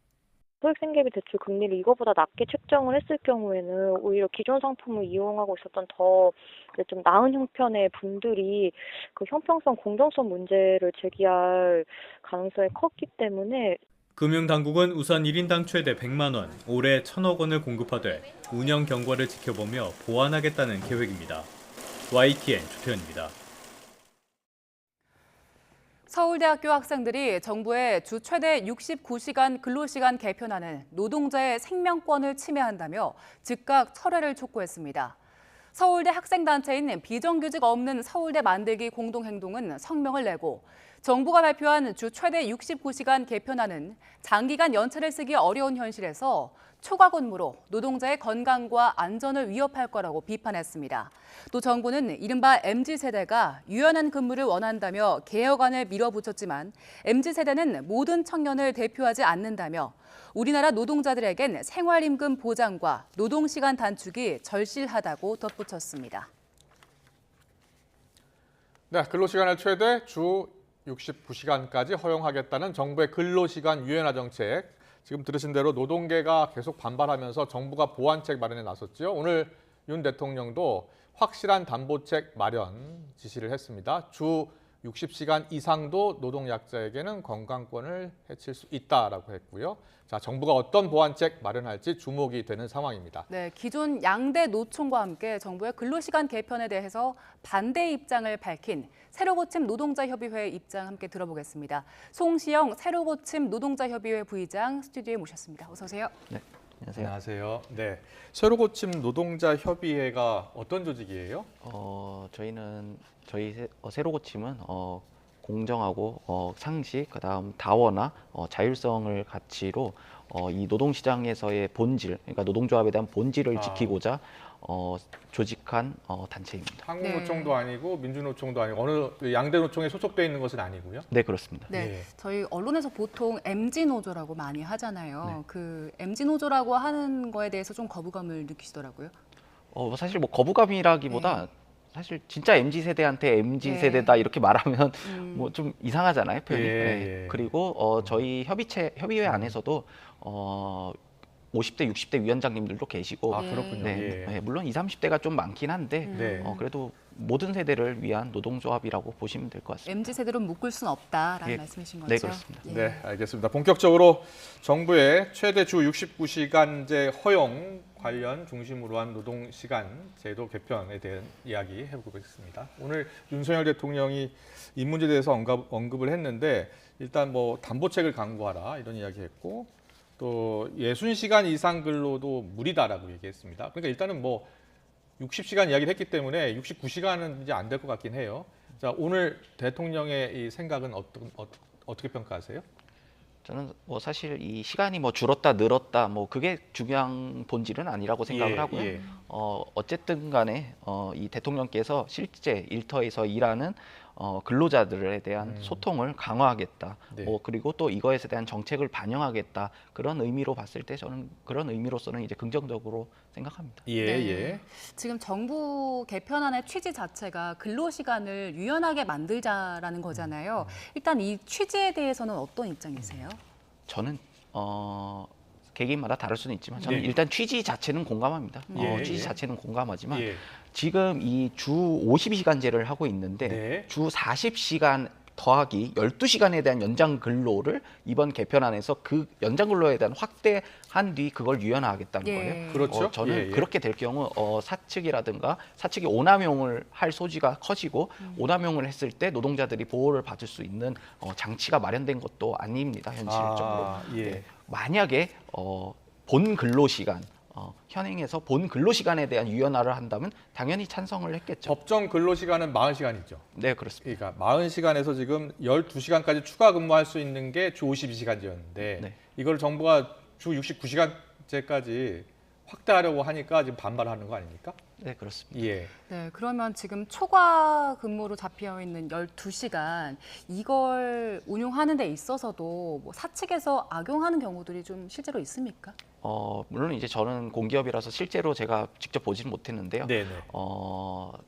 소액생계비 대출 금리를 이거보다 낮게 책정을 했을 경우에는 오히려 기존 상품을 이용하고 있었던 더 좀 나은 형편의 분들이 그 형평성, 공정성 문제를 제기할 가능성이 컸기 때문에 금융당국은 우선 1인당 최대 100만 원, 올해 1,000억 원을 공급하되 운영 경과를 지켜보며 보완하겠다는 계획입니다. YTN 조태현입니다. 서울대학교 학생들이 정부의 주 최대 69시간 근로시간 개편안은 노동자의 생명권을 침해한다며 즉각 철회를 촉구했습니다. 서울대 학생단체인 비정규직 없는 서울대 만들기 공동행동은 성명을 내고 정부가 발표한 주 최대 69시간 개편안은 장기간 연차를 쓰기 어려운 현실에서 초과 근무로 노동자의 건강과 안전을 위협할 거라고 비판했습니다. 또 정부는 이른바 MZ세대가 유연한 근무를 원한다며 개혁안을 밀어붙였지만 MZ세대는 모든 청년을 대표하지 않는다며 우리나라 노동자들에겐 생활임금 보장과 노동시간 단축이 절실하다고 덧붙였습니다. 네, 근로시간을 최대 주 69시간까지 허용하겠다는 정부의 근로시간 유연화 정책. 지금 들으신 대로 노동계가 계속 반발하면서 정부가 보완책 마련에 나섰죠. 오늘 윤 대통령도 확실한 담보책 마련 지시를 했습니다. 주 60시간 이상도 노동약자에게는 건강권을 해칠 수 있다라고 했고요. 자, 정부가 어떤 보완책 마련할지 주목이 되는 상황입니다. 네, 기존 양대 노총과 함께 정부의 근로시간 개편에 대해서 반대 입장을 밝힌 새로고침 노동자협의회 입장 함께 들어보겠습니다. 송시영 새로고침 노동자협의회 부의장 스튜디오에 모셨습니다. 어서 오세요. 네, 안녕하세요. 네, 새로고침 노동자협의회가 어떤 조직이에요? 저희 새로고침은 공정하고 상식, 그다음 다원화, 자율성을 가치로 이 노동시장에서의 본질, 그러니까 노동조합에 대한 본질을 지키고자 조직한 단체입니다. 한국노총도 아니고 민주노총도 아니고 어느 양대 노총에 소속돼 있는 것은 아니고요? 네, 그렇습니다. 네, 저희 언론에서 보통 MZ노조라고 많이 하잖아요. 그 MZ노조라고 하는 거에 대해서 좀 거부감을 느끼시더라고요. 사실 뭐 거부감이라기보다 사실 진짜 MZ세대한테 MZ세대다 이렇게 말하면 뭐 좀 이상하잖아요, 표현이. 그리고 저희 협의회 안에서도 50대, 60대 위원장님들도 계시고 그렇군요. 물론 20, 30대가 좀 많긴 한데 그래도 모든 세대를 위한 노동조합이라고 보시면 될 것 같습니다. MZ세대로 묶을 수는 없다라는 말씀이신 거죠? 네, 그렇습니다. 네, 알겠습니다. 본격적으로 정부의 최대 주 69시간제 허용 관련 중심으로 한 노동시간 제도 개편에 대한 이야기 해보겠습니다. 오늘 윤석열 대통령이 이 문제에 대해서 언급을 했는데 일단 뭐 담보책을 강구하라 이런 이야기했고 또 60시간 이상 근로도 무리다라고 얘기했습니다. 그러니까 일단은 뭐 60시간 이야기를 했기 때문에 69시간은 이제 안 될 것 같긴 해요. 자, 오늘 대통령의 이 생각은 어떻게 평가하세요? 저는 뭐 사실 이 시간이 뭐 줄었다 늘었다 뭐 그게 중요한 본질은 아니라고 생각을 하고요. 어쨌든 간에 이 대통령께서 실제 일터에서 일하는 근로자들에 대한 소통을 강화하겠다. 그리고 또 이거에 대한 정책을 반영하겠다. 그런 의미로 봤을 때 저는 그런 의미로서는 이제 긍정적으로 생각합니다. 지금 정부 개편안의 취지 자체가 근로시간을 유연하게 만들자라는 거잖아요. 일단 이 취지에 대해서는 어떤 입장이세요? 저는 개개인마다 다를 수는 있지만 저는 일단 취지 자체는 공감합니다. 취지 자체는 공감하지만 지금 이 주 52시간제를 하고 있는데 주 40시간 더하기 12시간에 대한 연장 근로를 이번 개편안에서 그 연장 근로에 대한 확대한 뒤 그걸 유연화하겠다는 거예요. 그렇죠. 저는 그렇게 될 경우 사측이라든가 사측이 오남용을 할 소지가 커지고 오남용을 했을 때 노동자들이 보호를 받을 수 있는 장치가 마련된 것도 아닙니다. 현실적으로. 만약에 본 근로시간 현행에서 본 근로시간에 대한 유연화를 한다면 당연히 찬성을 했겠죠. 법정 근로시간은 40시간이죠. 네, 그렇습니다. 그러니까 40시간에서 지금 12시간까지 추가 근무할 수 있는 게 주 52시간제였는데 이걸 정부가 주 69시간제까지 확대하려고 하니까 지금 반발하는 거 아닙니까? 네, 그렇습니다. 네, 그러면 지금 초과 근무로 잡혀 있는 12시간 이걸 운용하는 데 있어서도 뭐 사측에서 악용하는 경우들이 좀 실제로 있습니까? 물론 이제 저는 공기업이라서 실제로 제가 직접 보지는 못했는데요.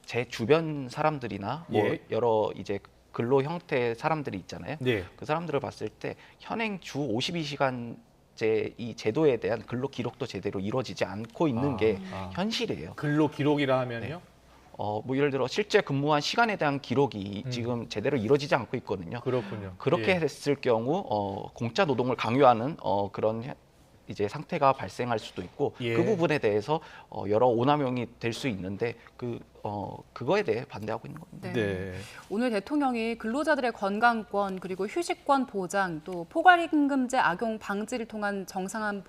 제 주변 사람들이나 뭐 여러 이제 근로 형태의 사람들이 있잖아요. 그 사람들을 봤을 때 현행 주 52시간 이 제도에 대한 근로 기록도 제대로 이루어지지 않고 있는 게 현실이에요. 근로 기록이라 하면요? 뭐 예를 들어 실제 근무한 시간에 대한 기록이 지금 제대로 이루어지지 않고 있거든요. 그렇군요. 그렇게 예. 됐을 경우 공짜 노동을 강요하는 그런 이제 상태가 발생할 수도 있고 예. 그 부분에 대해서 여러 오남용이 될 수 있는데 그거에 대해 반대하고 있는 겁니다. 네. 오늘 대통령이 근로자들의 건강권 그리고 휴식권 보장 또 포괄임금제 악용 방지를 통한 정상한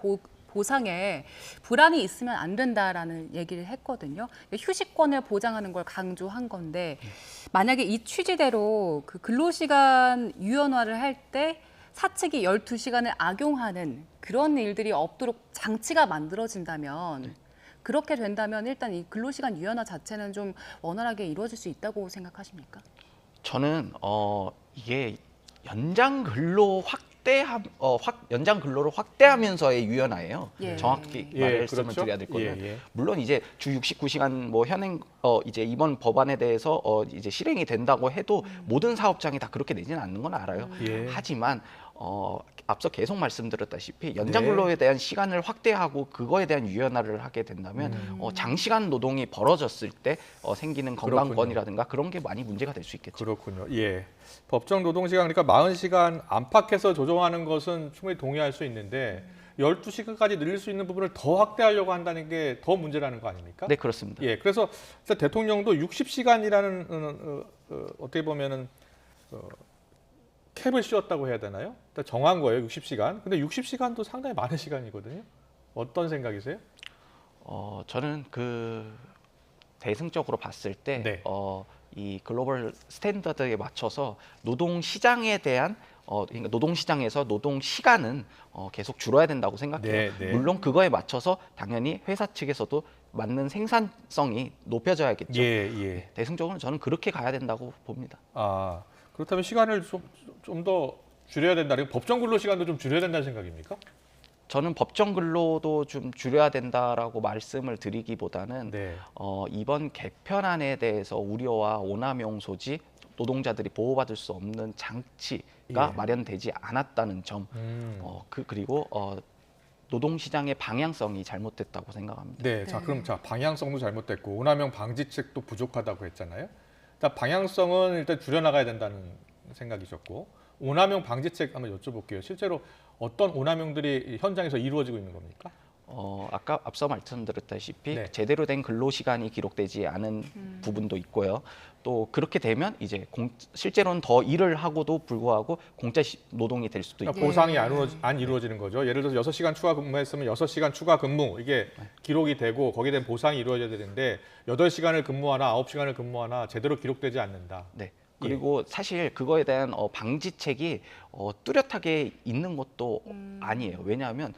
보상에 불안이 있으면 안 된다라는 얘기를 했거든요. 휴식권을 보장하는 걸 강조한 건데 만약에 이 취지대로 그 근로시간 유연화를 할 때 사측이 12시간을 악용하는 그런 일들이 없도록 장치가 만들어진다면 그렇게 된다면 일단 이 근로시간 유연화 자체는 좀 원활하게 이루어질 수 있다고 생각하십니까? 저는 이게 연장 근로를 확대하면서의 유연화예요. 예. 정확히 예, 말씀을 그렇죠. 드려야 될 거는 예. 물론 이제 주 69시간 뭐 현행 이제 이번 법안에 대해서 이제 실행이 된다고 해도 모든 사업장이 다 그렇게 되지는 않는 건 알아요. 예. 하지만 앞서 계속 말씀드렸다시피 연장 네. 근로에 대한 시간을 확대하고 그거에 대한 유연화를 하게 된다면 장시간 노동이 벌어졌을 때 생기는 건강권이라든가 그런 게 많이 문제가 될 수 있겠죠. 그렇군요. 예. 법정 노동시간 그러니까 40시간 안팎에서 조정하는 것은 충분히 동의할 수 있는데 12시간까지 늘릴 수 있는 부분을 더 확대하려고 한다는 게 더 문제라는 거 아닙니까? 네, 그렇습니다. 예. 그래서 대통령도 60시간이라는 어떻게 보면은 캡을 씌웠다고 해야 되나요? 정한 거예요, 60시간. 근데 60시간도 상당히 많은 시간이거든요. 어떤 생각이세요? 저는 대승적으로 봤을 때 이 글로벌 스탠다드에 맞춰서 노동 시장에 대한 그러니까 노동 시장에서 노동 시간은 계속 줄어야 된다고 생각해요. 네. 물론 그거에 맞춰서 당연히 회사 측에서도 맞는 생산성이 높여져야겠죠. 예. 대승적으로 저는 그렇게 가야 된다고 봅니다. 그렇다면 시간을 좀 더 줄여야 된다. 법정 근로 시간도 좀 줄여야 된다는 생각입니까? 저는 법정 근로도 좀 줄여야 된다라고 말씀을 드리기보다는 이번 개편안에 대해서 우려와 오남용 소지, 노동자들이 보호받을 수 없는 장치가 마련되지 않았다는 점, 그리고 노동시장의 방향성이 잘못됐다고 생각합니다. 네, 그럼 방향성도 잘못됐고 오남용 방지책도 부족하다고 했잖아요. 일단 방향성은 일단 줄여나가야 된다는 생각이셨고 오남용 방지책 한번 여쭤볼게요. 실제로 어떤 오남용들이 현장에서 이루어지고 있는 겁니까? 아까 앞서 말씀드렸다시피 제대로 된 근로시간이 기록되지 않은 부분도 있고요. 또 그렇게 되면 이제 실제로는 더 일을 하고도 불구하고 공짜 노동이 될 수도 있고 보상이 안 이루어지는 거죠. 예를 들어서 6시간 추가 근무했으면 6시간 추가 근무 이게 기록이 되고 거기에 대한 보상이 이루어져야 되는데 8시간을 근무하나 9시간을 근무하나 제대로 기록되지 않는다. 네. 그리고 사실 그거에 대한 방지책이 뚜렷하게 있는 것도 아니에요. 왜냐하면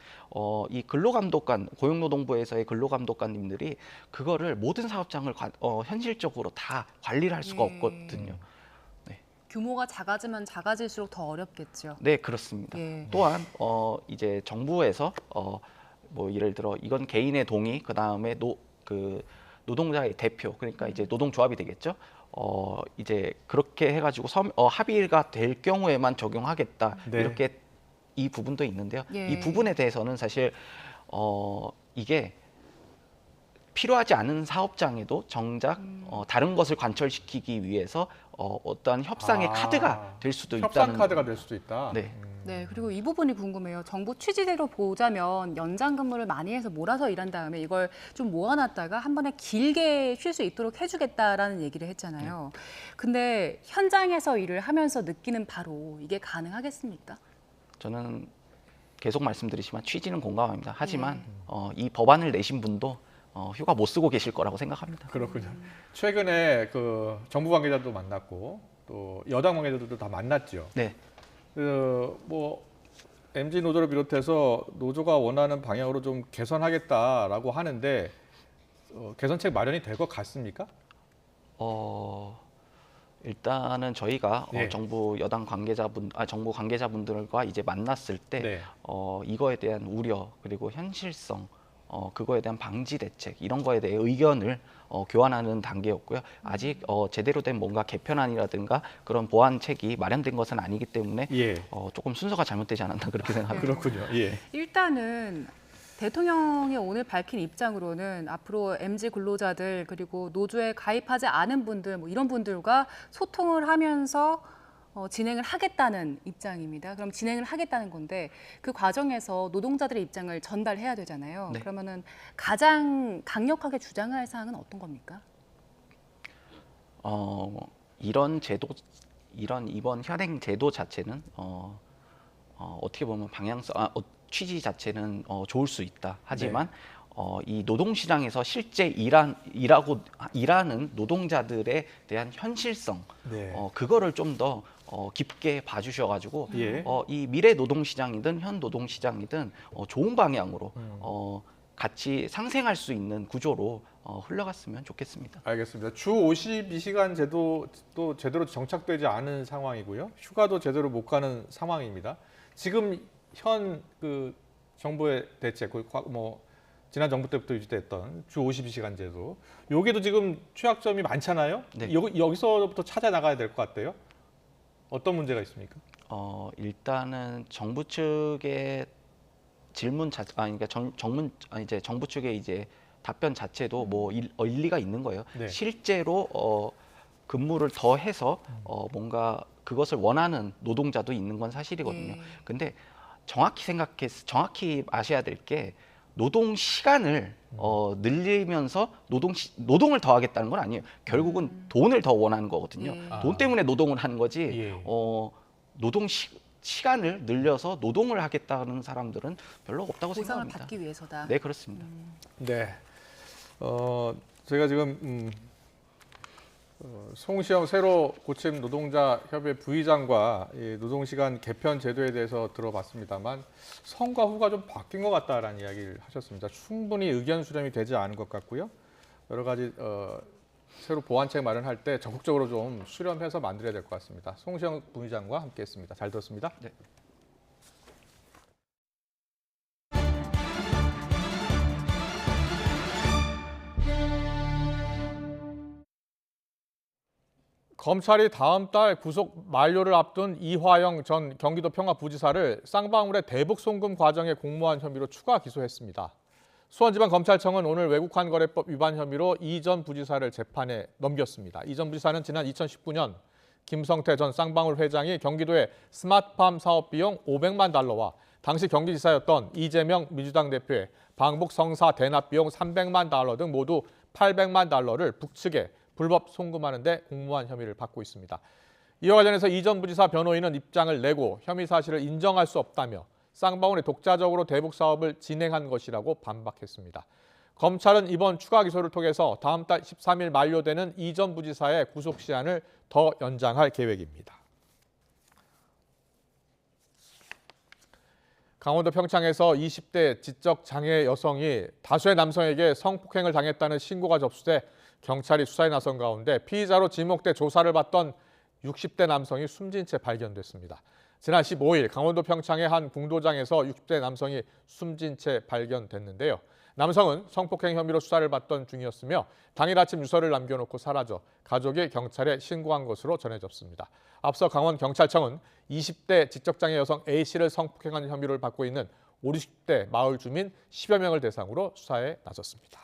이 근로감독관, 고용노동부에서의 근로감독관님들이 그거를 모든 사업장을 현실적으로 다 관리를 할 수가 없거든요. 규모가 작아지면 작아질수록 더 어렵겠죠. 네, 그렇습니다. 또한 이제 정부에서 뭐 예를 들어 이건 개인의 동의, 그 다음에 노동자의 대표, 그러니까 이제 노동조합이 되겠죠. 이제 그렇게 해가지고 합의가 될 경우에만 적용하겠다 이렇게 이 부분도 있는데요. 이 부분에 대해서는 사실 이게 필요하지 않은 사업장에도 정작 다른 것을 관철시키기 위해서 어떠한 협상의 카드가 될 수도 있다는 협상 카드가 될 수도 있다. 네, 그리고 이 부분이 궁금해요. 정부 취지대로 보자면 연장 근무를 많이 해서 몰아서 일한 다음에 이걸 좀 모아놨다가 한 번에 길게 쉴 수 있도록 해주겠다라는 얘기를 했잖아요. 근데 현장에서 일을 하면서 느끼는 바로 이게 가능하겠습니까? 저는 계속 말씀드리지만 취지는 공감합니다. 하지만 이 법안을 내신 분도 휴가 못 쓰고 계실 거라고 생각합니다. 그렇군요. 최근에 정부 관계자도 만났고 또 여당 관계자들도 다 만났죠. 네. 뭐 MZ 노조를 비롯해서 노조가 원하는 방향으로 좀 개선하겠다라고 하는데 개선책 마련이 될 것 같습니까? 일단은 저희가 정부 정부 관계자분들과 이제 만났을 때 이거에 대한 우려 그리고 현실성 그거에 대한 방지 대책 이런 거에 대해 의견을 교환하는 단계였고요. 아직 제대로 된 뭔가 개편안이라든가 그런 보완책이 마련된 것은 아니기 때문에 조금 순서가 잘못되지 않았나 그렇게 생각합니다. 그렇군요. 일단은 대통령이 오늘 밝힌 입장으로는 앞으로 MZ 근로자들 그리고 노조에 가입하지 않은 분들 뭐 이런 분들과 소통을 하면서 진행을 하겠다는 입장입니다. 그럼 진행을 하겠다는 건데 그 과정에서 노동자들의 입장을 전달해야 되잖아요. 네. 그러면은 가장 강력하게 주장할 사항은 어떤 겁니까? 이런 이번 현행 제도 자체는 어떻게 보면 취지 자체는 좋을 수 있다. 하지만 이 노동시장에서 실제 일하는 노동자들에 대한 현실성, 그거를 좀 더 깊게 봐주셔가지고 이 미래 노동시장이든 현 노동시장이든 좋은 방향으로 같이 상생할 수 있는 구조로 흘러갔으면 좋겠습니다. 알겠습니다. 주 52시간 제도도 제대로 정착되지 않은 상황이고요. 휴가도 제대로 못 가는 상황입니다. 지금 현 그 정부의 대책, 지난 정부 때부터 유지됐던 주 52시간 제도, 여기도 지금 취약점이 많잖아요. 여기서부터 찾아 나가야 될 것 같아요. 어떤 문제가 있습니까? 일단은 정부 측의 질문 그러니까 정부 측의 이제 답변 자체도 일리가 있는 거예요. 실제로 근무를 더 해서 뭔가 그것을 원하는 노동자도 있는 건 사실이거든요. 근데 정확히 아셔야 될 게 노동 시간을 늘리면서 노동을 더 하겠다는 건 아니에요. 결국은 돈을 더 원하는 거거든요. 돈 때문에 노동을 하는 거지. 노동 시간을 늘려서 노동을 하겠다는 사람들은 별로 없다고 생각합니다. 보상을 받기 위해서다. 네, 그렇습니다. 네. 제가 지금 송시영 새로 고침 노동자 협의 부의장과 이 노동시간 개편 제도에 대해서 들어봤습니다만 선과 후가 좀 바뀐 것 같다라는 이야기를 하셨습니다. 충분히 의견 수렴이 되지 않은 것 같고요. 여러 가지 새로 보완책 마련할 때 적극적으로 좀 수렴해서 만들어야 될 것 같습니다. 송시영 부의장과 함께했습니다. 잘 들었습니다. 네. 검찰이 다음 달 구속 만료를 앞둔 이화영 전 경기도 평화부지사를 쌍방울의 대북 송금 과정에 공모한 혐의로 추가 기소했습니다. 수원지방검찰청은 오늘 외국환거래법 위반 혐의로 이 전 부지사를 재판에 넘겼습니다. 이 전 부지사는 지난 2019년 김성태 전 쌍방울 회장이 경기도의 스마트팜 사업 비용 500만 달러와 당시 경기지사였던 이재명 민주당 대표의 방북 성사 대납 비용 300만 달러 등 모두 800만 달러를 북측에 불법 송금하는 데 공모한 혐의를 받고 있습니다. 이와 관련해서 이 전 부지사 변호인은 입장을 내고 혐의 사실을 인정할 수 없다며 쌍방울이 독자적으로 대북 사업을 진행한 것이라고 반박했습니다. 검찰은 이번 추가 기소를 통해서 다음 달 13일 만료되는 이 전 부지사의 구속 시한을 더 연장할 계획입니다. 강원도 평창에서 20대 지적장애 여성이 다수의 남성에게 성폭행을 당했다는 신고가 접수돼 경찰이 수사에 나선 가운데 피의자로 지목돼 조사를 받던 60대 남성이 숨진 채 발견됐습니다. 지난 15일 강원도 평창의 한 공도장에서 60대 남성이 숨진 채 발견됐는데요. 남성은 성폭행 혐의로 수사를 받던 중이었으며 당일 아침 유서를 남겨놓고 사라져 가족이 경찰에 신고한 것으로 전해졌습니다. 앞서 강원경찰청은 20대 지적장애 여성 A씨를 성폭행한 혐의를 받고 있는 50, 60대 마을 주민 10여 명을 대상으로 수사에 나섰습니다.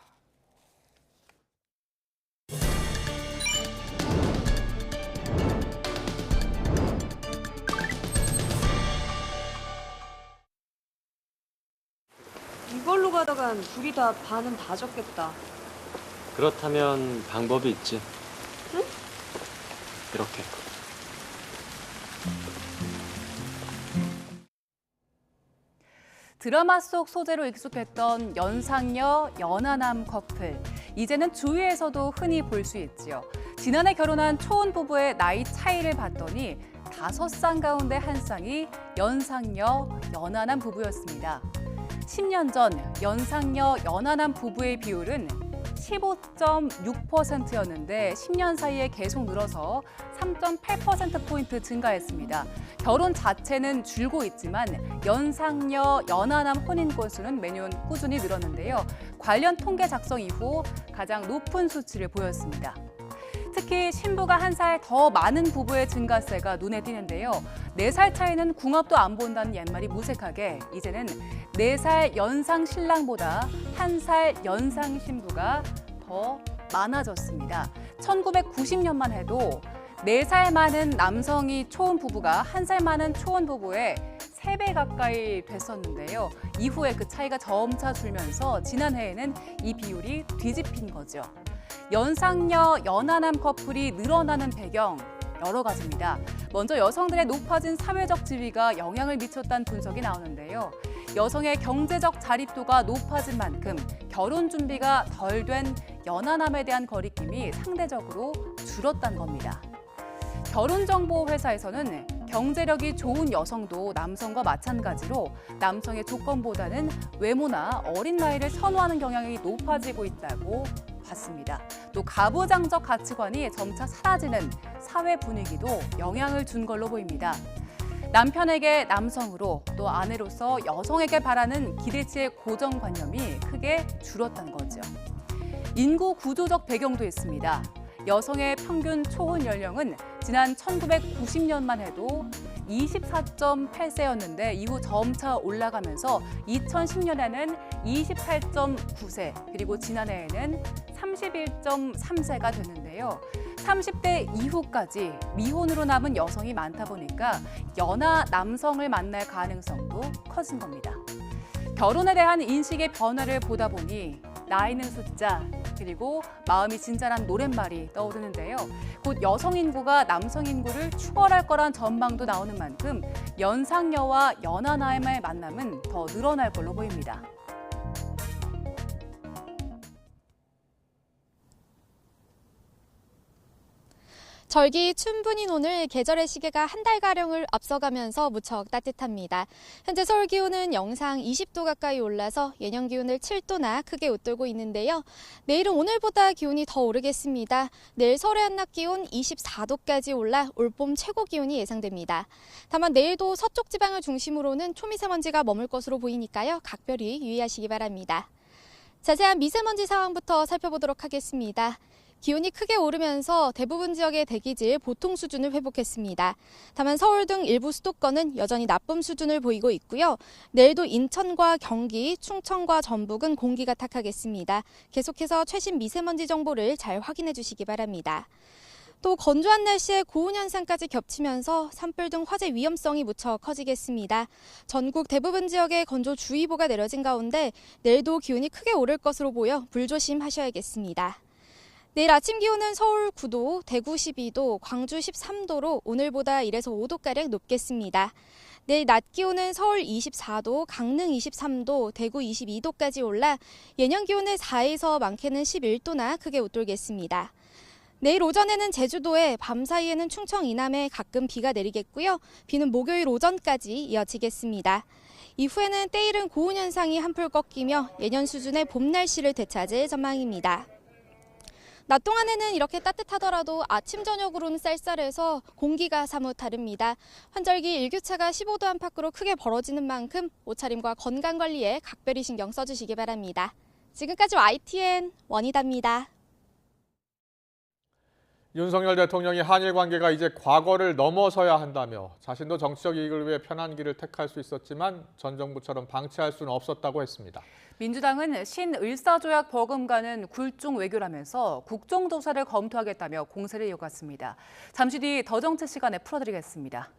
이걸로 가다간 둘이 다 반은 다 적겠다. 그렇다면 방법이 있지. 응? 이렇게. 드라마 속 소재로 익숙했던 연상녀, 연하남 커플. 이제는 주위에서도 흔히 볼 수 있지요. 지난해 결혼한 초혼 부부의 나이 차이를 봤더니 5쌍 가운데 1쌍이 연상녀, 연하남 부부였습니다. 10년 전 연상녀, 연하남 부부의 비율은 15.6%였는데 10년 사이에 계속 늘어서 3.8%포인트 증가했습니다. 결혼 자체는 줄고 있지만 연상녀, 연하남 혼인 건수는 매년 꾸준히 늘었는데요. 관련 통계 작성 이후 가장 높은 수치를 보였습니다. 특히 신부가 1살 더 많은 부부의 증가세가 눈에 띄는데요. 4살 차이는 궁합도 안 본다는 옛말이 무색하게 이제는 4살 연상 신랑보다 1살 연상 신부가 더 많아졌습니다. 1990년만 해도 4살 많은 남성이 초혼 부부가 1살 많은 초혼 부부의 3배 가까이 됐었는데요. 이후에 그 차이가 점차 줄면서 지난해에는 이 비율이 뒤집힌 거죠. 연상녀, 연하남 커플이 늘어나는 배경 여러 가지입니다. 먼저 여성들의 높아진 사회적 지위가 영향을 미쳤다는 분석이 나오는데요. 여성의 경제적 자립도가 높아진 만큼 결혼 준비가 덜 된 연하남에 대한 거리낌이 상대적으로 줄었다는 겁니다. 결혼정보회사에서는 경제력이 좋은 여성도 남성과 마찬가지로 남성의 조건보다는 외모나 어린 나이를 선호하는 경향이 높아지고 있다고 봤습니다. 또 가부장적 가치관이 점차 사라지는 사회 분위기도 영향을 준 걸로 보입니다. 남편에게 남성으로 또 아내로서 여성에게 바라는 기대치의 고정관념이 크게 줄었다는 거죠. 인구 구조적 배경도 있습니다. 여성의 평균 초혼 연령은 지난 1990년만 해도 24.8세였는데 이후 점차 올라가면서 2010년에는 28.9세 그리고 지난해에는 31.3세가 됐는데요. 30대 이후까지 미혼으로 남은 여성이 많다 보니까 연하 남성을 만날 가능성도 커진 겁니다. 결혼에 대한 인식의 변화를 보다 보니 나이는 숫자 그리고 마음이 진짠한 노랫말이 떠오르는데요. 곧 여성 인구가 남성 인구를 추월할 거란 전망도 나오는 만큼 연상녀와 연하남의 만남은 더 늘어날 걸로 보입니다. 절기 춘분인 오늘 계절의 시계가 한 달가량을 앞서가면서 무척 따뜻합니다. 현재 서울 기온은 영상 20도 가까이 올라서 예년 기온을 7도나 크게 웃돌고 있는데요. 내일은 오늘보다 기온이 더 오르겠습니다. 내일 서울의 한낮 기온 24도까지 올라 올봄 최고 기온이 예상됩니다. 다만 내일도 서쪽 지방을 중심으로는 초미세먼지가 머물 것으로 보이니까요. 각별히 유의하시기 바랍니다. 자세한 미세먼지 상황부터 살펴보도록 하겠습니다. 기온이 크게 오르면서 대부분 지역의 대기질 보통 수준을 회복했습니다. 다만 서울 등 일부 수도권은 여전히 나쁨 수준을 보이고 있고요. 내일도 인천과 경기, 충청과 전북은 공기가 탁하겠습니다. 계속해서 최신 미세먼지 정보를 잘 확인해 주시기 바랍니다. 또 건조한 날씨에 고온 현상까지 겹치면서 산불 등 화재 위험성이 무척 커지겠습니다. 전국 대부분 지역에 건조주의보가 내려진 가운데 내일도 기온이 크게 오를 것으로 보여 불조심하셔야겠습니다. 내일 아침 기온은 서울 9도, 대구 12도, 광주 13도로 오늘보다 1에서 5도가량 높겠습니다. 내일 낮 기온은 서울 24도, 강릉 23도, 대구 22도까지 올라 예년 기온의 4에서 많게는 11도나 크게 웃돌겠습니다. 내일 오전에는 제주도에 밤 사이에는 충청 이남에 가끔 비가 내리겠고요. 비는 목요일 오전까지 이어지겠습니다. 이후에는 때이른 고온 현상이 한풀 꺾이며 예년 수준의 봄 날씨를 되찾을 전망입니다. 낮 동안에는 이렇게 따뜻하더라도 아침 저녁으로는 쌀쌀해서 공기가 사뭇 다릅니다. 환절기 일교차가 15도 안팎으로 크게 벌어지는 만큼 옷차림과 건강관리에 각별히 신경 써주시기 바랍니다. 지금까지 YTN 원희다입니다. 윤석열 대통령이 한일 관계가 이제 과거를 넘어서야 한다며 자신도 정치적 이익을 위해 편한 길을 택할 수 있었지만 전 정부처럼 방치할 수는 없었다고 했습니다. 민주당은 신을사조약 버금가는 굴종 외교라면서 국정조사를 검토하겠다며 공세를 이어갔습니다. 잠시 뒤 더 정치 시간에 풀어드리겠습니다.